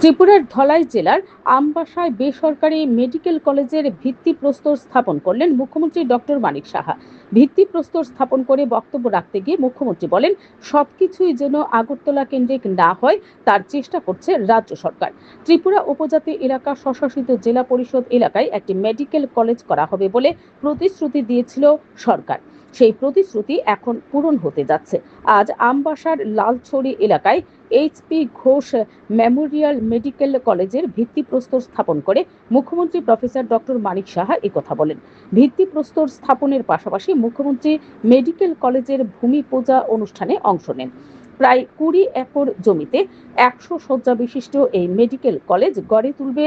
ত্রিপুরার ধলাই জেলার আমবাসায় বেসরকারি মেডিকেল কলেজের ভিত্তিপ্রস্তর স্থাপন করলেন মুখ্যমন্ত্রী ডক্টর মানিক সাহা। ভিত্তিপ্রস্তর স্থাপন করে বক্তব্য রাখতে গিয়ে মুখ্যমন্ত্রী বলেন, সবকিছুই যেন আগরতলা কেন্দ্রিক না হয় তার চেষ্টা করছে রাজ্য সরকার। ত্রিপুরা উপজাতি এলাকা স্বশাসিত জেলা পরিষদ এলাকায় একটি মেডিকেল কলেজ করা হবে বলে প্রতিশ্রুতি দিয়েছিল সরকার। সেই প্রতিশ্রুতি এখন পূরণ হতে যাচ্ছে। আজ আমবাসার লালছড়ি এলাকায় এইচপি ঘোষ মেমোরিয়াল মেডিকেল কলেজের ভিত্তিপ্রস্তর স্থাপন করে মুখ্যমন্ত্রী প্রফেসর ডক্টর মানিক সাহা একথা বলেন। ভিত্তিপ্রস্তর স্থাপনের পাশাপাশি মুখ্যমন্ত্রী মেডিকেল কলেজের ভূমি পূজা অনুষ্ঠানে অংশ নেন। প্রায় 20 একর জমিতে 100 শয্যা বিশিষ্ট এই মেডিকেল কলেজ গড়ে তুলবে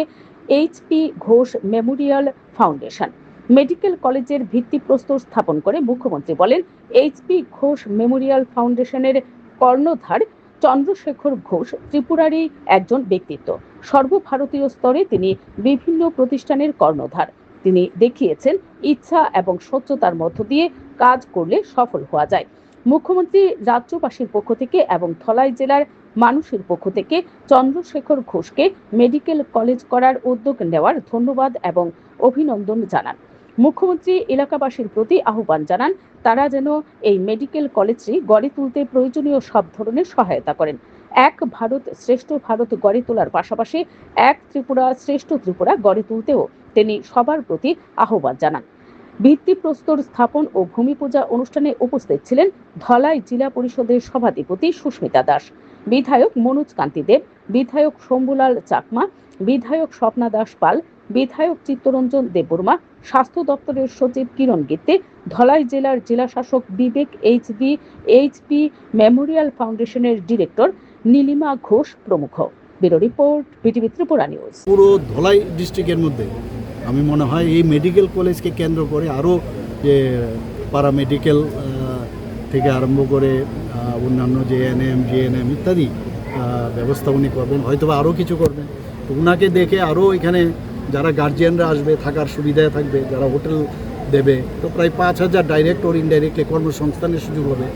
HP Ghosh Memorial foundation. Medical কলেজের ভিত্তিপ্রস্তর স্থাপন করে মুখ্যমন্ত্রী বলেন, এইচপি ঘোষ মেমোরিয়াল ফাউন্ডেশনের কর্ণধার চন্দ্রশেখর ঘোষ ত্রিপুরারই একজন ব্যক্তিত্ব। সর্বভারতীয় স্তরে তিনি বিভিন্ন প্রতিষ্ঠানের কর্ণধার। তিনি দেখিয়েছেন ইচ্ছা এবং স্বচ্ছতার মধ্য দিয়ে কাজ করলে সফল হওয়া যায়। মুখ্যমন্ত্রী রাজ্যবাসীর পক্ষ থেকে এবং ধলাই জেলার মানুষের পক্ষ থেকে চন্দ্রশেখর ঘোষকে মেডিকেল কলেজ করার উদ্যোগ নেওয়ার ধন্যবাদ এবং অভিনন্দন জানান। মুখ্যমন্ত্রী এলাকাবাসীর প্রতি আহ্বান জানান, তারা যেন এই মেডিকেল কলেজটি গড়ে তুলতে প্রয়োজনীয় সব ধরনের সহায়তা করেন। এক ভারত শ্রেষ্ঠ ভারত গড়ে তোলার পাশাপাশি এক ত্রিপুরা শ্রেষ্ঠ ত্রিপুরা গড়ে তুলতেও তিনি সবার প্রতি আহ্বান জানান। ভিত্তিপ্রস্তর স্থাপন ও ভূমি পূজা অনুষ্ঠানে উপস্থিত ছিলেন ধলাই জেলা পরিষদের সভাধিপতি সুস্মিতা দাস, বিধায়ক মনোজ কান্তি দেব, বিধায়ক শম্ভুলাল চাকমা, বিধায়ক স্বপ্না দাস পাল, বিধায়ক চিত্তরঞ্জন দেববর্মা, স্বাস্থ্য দপ্তরের সচিব কিরণ গিত্তে, ধলাই জেলার জেলাশাসক বিবেক এইচবি, এইচপি মেমোরিয়াল ফাউন্ডেশনের ডিরেক্টর নীলিমা ঘোষ প্রমুখ। Bureau report, BTV Tripura news. পুরো ধলাই ডিস্ট্রিক্টের মধ্যে আমি মনে হয় এই মেডিকেল কলেজকে কেন্দ্র করে আরও যে প্যারামেডিক্যাল থেকে আরম্ভ করে অন্যান্য যে এএনএম জিএনএম ইত্যাদি ব্যবস্থা উনি করবেন, হয়তো আরও কিছু করবেন। তো ওনাকে দেখে আরও এখানে যারা গার্জিয়ানরা আসবে থাকার সুবিধায় থাকবে, যারা হোটেল দেবে, তো প্রায় 5,000 ডাইরেক্ট ওর ইনডাইরেক্টলি কর্মসংস্থানের সুযোগ হবে।